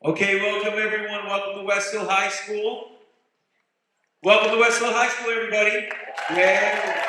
Okay, welcome everyone. Welcome to West Hill High School. Welcome to West Hill High School, everybody. Yeah.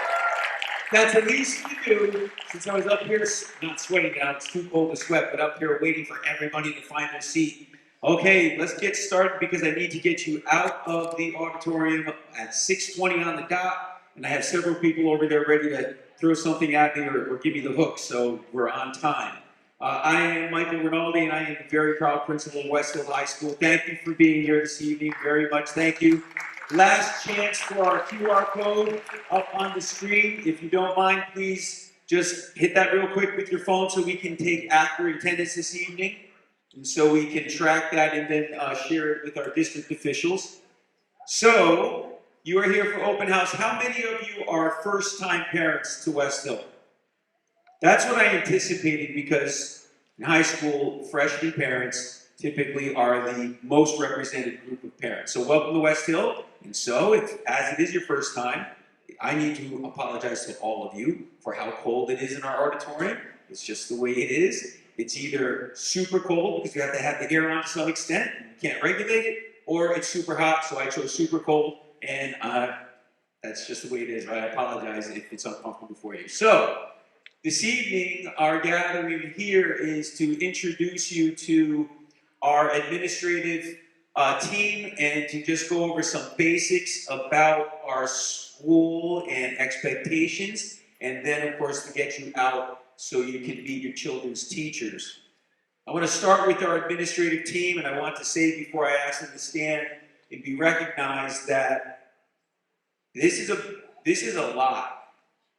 That's the least to do since I was up here, not sweating now, it's too cold to sweat, but up here waiting for everybody to find their seat. Okay, let's get started because I need to get you out of the auditorium at 6:20 on the dot, and I have several people over there ready to throw something at me or give me the hook, so we're on time. I am Michael Rinaldi, and I am the very proud principal of West Hill High School. Thank you for being here this evening, very much. Thank you. Last chance for our QR code up on the screen. If you don't mind, please just hit that real quick with your phone so we can take accurate attendance this evening. And so we can track that and then share it with our district officials. So, you are here for open house. How many of you are first-time parents to West Hill? That's what I anticipated because in high school, freshman parents typically are the most represented group of parents. So welcome to West Hill. And so, as it is your first time, I need to apologize to all of you for how cold it is in our auditorium. It's just the way it is. It's either super cold because you have to have the air on to some extent, and you can't regulate it, or it's super hot, so I chose super cold, and that's just the way it is. I apologize if it's uncomfortable for you. So, this evening, our gathering here is to introduce you to our administrative team and to just go over some basics about our school and expectations, and then, of course, to get you out so you can meet your children's teachers. I want to start with our administrative team, and I want to say before I ask them to stand and be recognized that this is a lot.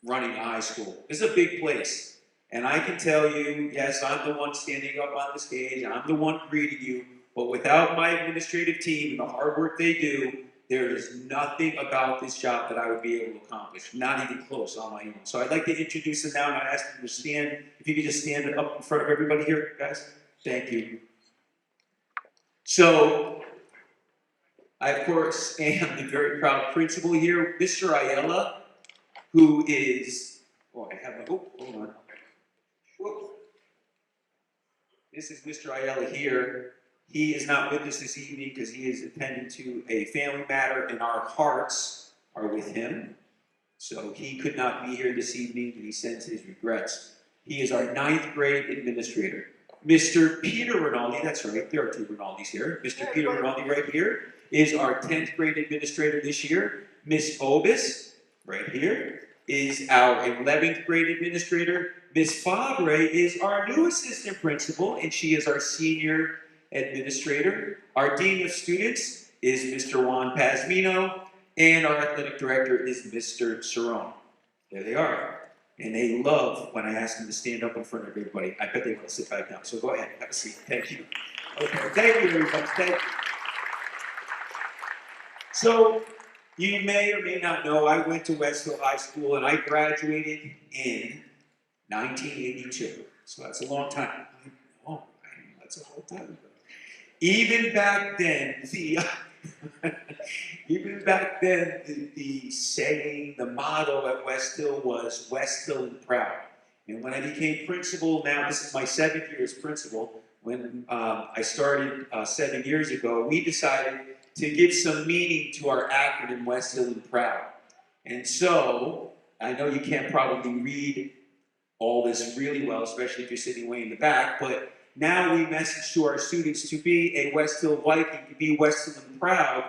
Running a high school. This is a big place. And I can tell you, yes, I'm the one standing up on the stage, I'm the one greeting you, but without my administrative team and the hard work they do, there is nothing about this job that I would be able to accomplish, not even close on my own. So I'd like to introduce them now, and I ask them to stand. If you could just stand up in front of everybody here, guys. Thank you. So, I, of course, am the very proud principal here, Mr. Ayala, who is, hold on. Whoa. This is Mr. Ayala here. He is not with us this evening because he is attending to a family matter, and our hearts are with him. So he could not be here this evening, and he sends his regrets. He is our 9th grade administrator. Mr. Peter Rinaldi, that's right, there are 2 Rinaldis here. Mr. Peter Rinaldi right here is our 10th grade administrator this year. Miss Obis, right here, is our 11th grade administrator. Miss Fabre is our new assistant principal, and she is our senior administrator. Our dean of students is Mr. Juan Pazmino, and our athletic director is Mr. Cerrone. There they are. And they love when I ask them to stand up in front of everybody. I bet they want to sit back down. So go ahead, have a seat. Thank you. Okay, thank you, everybody. Thank you. So, you may or may not know, I went to West Hill High School and I graduated in 1982. So that's a long time. Oh, that's a whole time ago. Even back then, the saying, the motto at West Hill was West Hill and proud. And when I became principal, now this is my 7th year as principal, when I started 7 years ago, we decided to give some meaning to our acronym West Hill and proud. And so, I know you can't probably read all this really well, especially if you're sitting way in the back, but now we message to our students to be a West Hill Viking, to be West Hill and proud.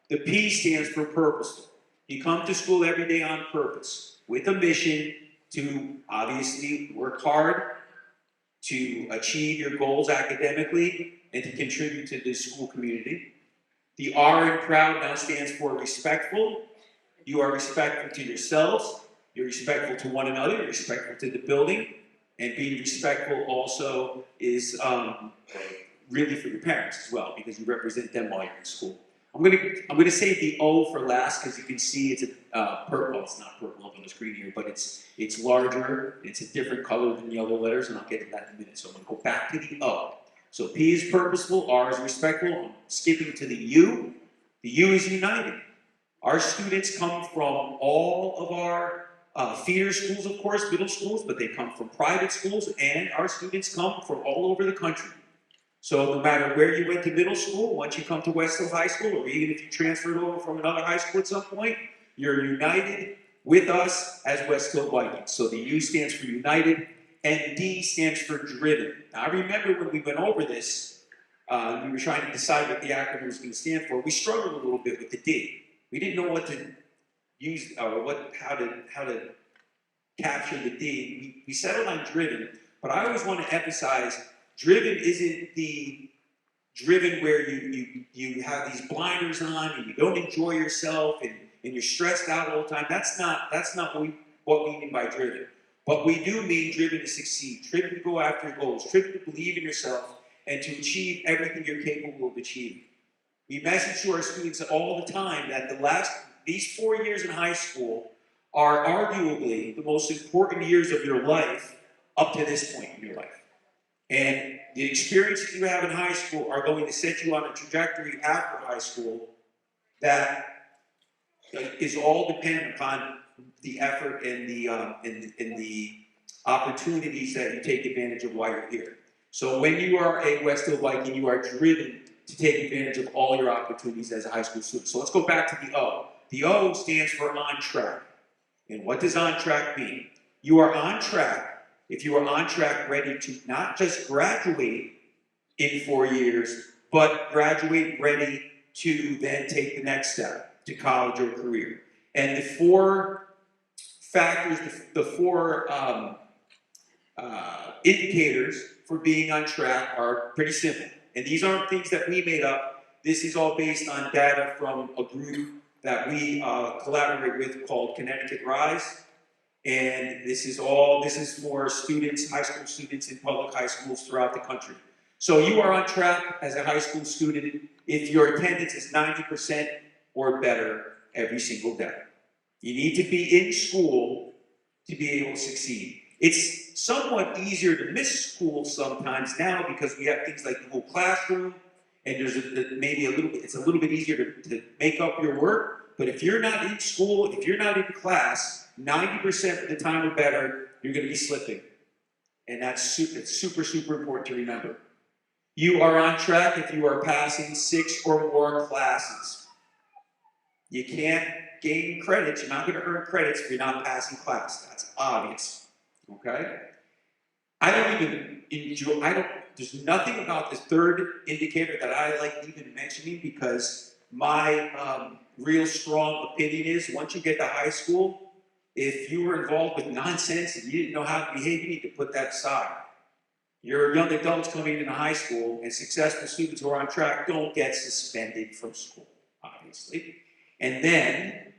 The P stands for purposeful. You come to school every day on purpose, with a mission to obviously work hard, to achieve your goals academically, and to contribute to the school community. The R in proud now stands for respectful. You are respectful to yourselves, you're respectful to one another, you're respectful to the building, and being respectful also is really for your parents as well, because you represent them while you're in school. I'm gonna save the O for last because you can see it's a purple. It's not purple up on the screen here, but it's larger. It's a different color than the other letters, and I'll get to that in a minute. So I'm gonna go back to the O. So P is purposeful, R is respectful. I'm skipping to the U. The U is united. Our students come from all of our feeder schools, of course, middle schools, but they come from private schools, and our students come from all over the country. So no matter where you went to middle school, once you come to West Hill High School, or even if you transferred over from another high school at some point, you're united with us as West Hill Vikings. So the U stands for United, and D stands for Driven. Now I remember when we went over this, we were trying to decide what the acronym was going to stand for. We struggled a little bit with the D. We didn't know what to use or how to capture the D. We settled on Driven, but I always want to emphasize Driven isn't the driven where you have these blinders on and you don't enjoy yourself and you're stressed out all the time. That's not what we mean by driven. But we do mean driven to succeed, driven to go after your goals, driven to believe in yourself and to achieve everything you're capable of achieving. We message to our students all the time that these 4 years in high school are arguably the most important years of your life up to this point in your life. And the experiences you have in high school are going to set you on a trajectory after high school that is all dependent upon the effort and the opportunities that you take advantage of while you're here. So when you are a West Hill Viking, you are driven to take advantage of all your opportunities as a high school student. So let's go back to the O. The O stands for on track. And what does on track mean? You are on track if you are on track ready to not just graduate in 4 years, but graduate ready to then take the next step to college or career. And the four factors, the four indicators for being on track are pretty simple. And these aren't things that we made up. This is all based on data from a group that we collaborate with called Connecticut Rise. And this is for students, high school students in public high schools throughout the country. So you are on track as a high school student if your attendance is 90% or better every single day. You need to be in school to be able to succeed. It's somewhat easier to miss school sometimes now because we have things like the Google Classroom, and it's a little bit easier to make up your work. But if you're not in school, if you're not in class, 90% of the time or better, you're going to be slipping. And it's super, super important to remember. You are on track if you are passing 6 or more classes. You can't gain credits. You're not going to earn credits if you're not passing class. That's obvious. Okay? There's nothing about this third indicator that I like even mentioning because my real strong opinion is once you get to high school, if you were involved with nonsense and you didn't know how to behave, you need to put that aside. Your young adults coming into high school and successful students who are on track don't get suspended from school, obviously. And then,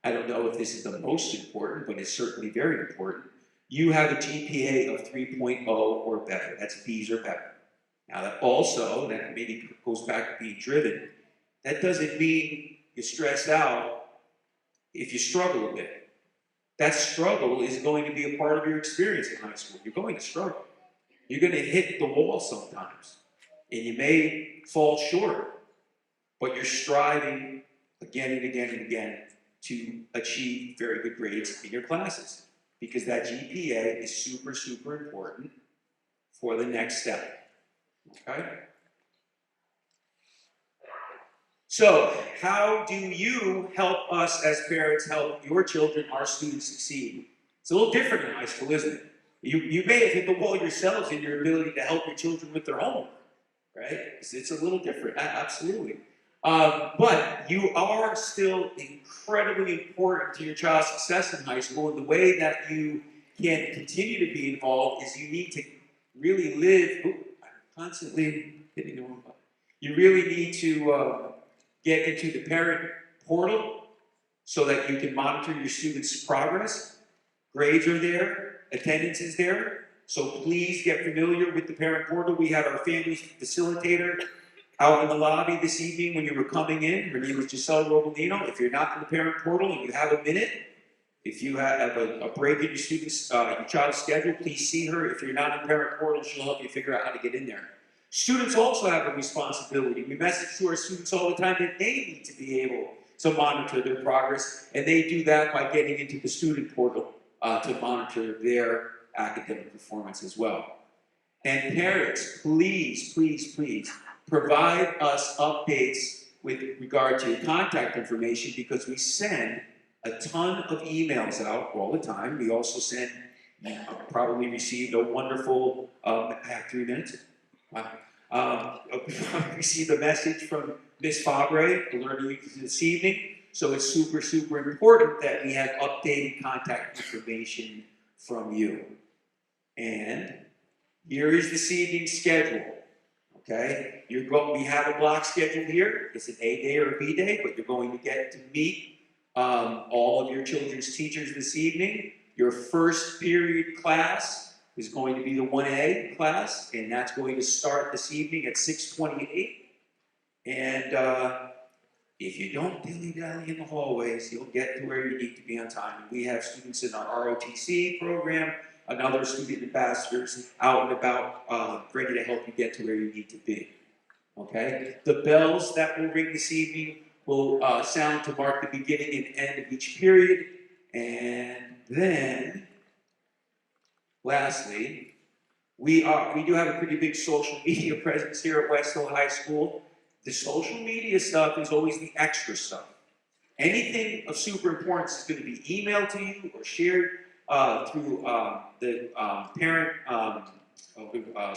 I don't know if this is the most important, but it's certainly very important, you have a GPA of 3.0 or better. That's B's or better. Now that maybe goes back to being driven, that doesn't mean you're stressed out if you struggle a bit. That struggle is going to be a part of your experience in high school. You're going to struggle. You're going to hit the wall sometimes. And you may fall short, but you're striving again and again and again to achieve very good grades in your classes. Because that GPA is super, super important for the next step. Okay? So, how do you help us as parents help your children, our students, succeed? It's a little different in high school, isn't it? You may have hit the wall yourselves in your ability to help your children with their homework, right? It's a little different, absolutely. But you are still incredibly important to your child's success in high school, and the way that you can continue to be involved is you need to really live. I'm constantly hitting the wrong button. You really need to get into the parent portal so that you can monitor your students' progress. Grades are there, attendance is there, so please get familiar with the parent portal. We had our family facilitator out in the lobby this evening when you were coming in. Her name is Giselle Robolino. If you're not in the parent portal and you have a minute, if you have a break in your child's schedule, please see her. If you're not in the parent portal, she'll help you figure out how to get in there. Students also have a responsibility. We message to our students all the time that they need to be able to monitor their progress, and they do that by getting into the student portal to monitor their academic performance as well. And parents, please, please, please provide us updates with regard to contact information because we send a ton of emails out all the time. We also send, you probably received a wonderful, 3 minutes. Wow. Received a message from Miss Fabre alerting you this evening. So it's super, super important that we have updated contact information from you. And here is this evening's schedule. Okay, we have a block schedule here. It's an A day or a B day, but you're going to get to meet all of your children's teachers this evening. Your first period class is going to be the 1A class, and that's going to start this evening at 6:28. And if you don't dilly-dally in the hallways, you'll get to where you need to be on time. We have students in our ROTC program, and other student ambassadors out and about, ready to help you get to where you need to be. Okay? The bells that will ring this evening will sound to mark the beginning and end of each period. And then, lastly, we do have a pretty big social media presence here at West Hill High School. The social media stuff is always the extra stuff. Anything of super importance is going to be emailed to you or shared through the parent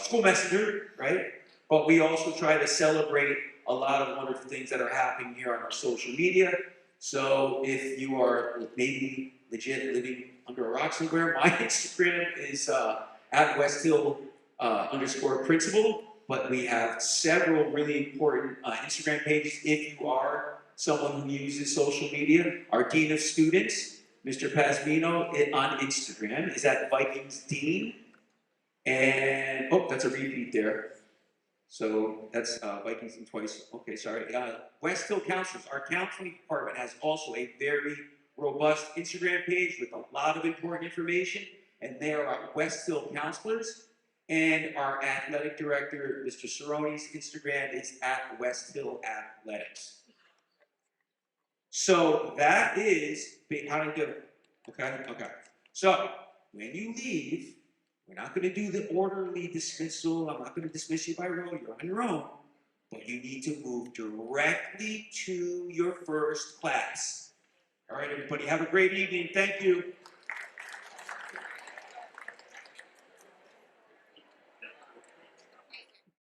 school messenger, right? But we also try to celebrate a lot of wonderful things that are happening here on our social media. So if you are maybe legit living under a rock somewhere, my Instagram is at Westhill _principal. But we have several really important Instagram pages if you are someone who uses social media. Our Dean of Students, Mr. Pasmino, on Instagram is at Vikings Dean. And, oh, that's a repeat there. So that's Vikings Dean twice. Okay, sorry. West Hill Counselors, our counseling department has also a very robust Instagram page with a lot of important information. And they are our West Hill Counselors. And our athletic director, Mr. Cerrone's Instagram is at West Hill Athletics. So that is how to do it. Okay. So when you leave, we're not going to do the orderly dismissal. I'm not going to dismiss you by row. You're on your own. But you need to move directly to your first class. All right, everybody. Have a great evening. Thank you.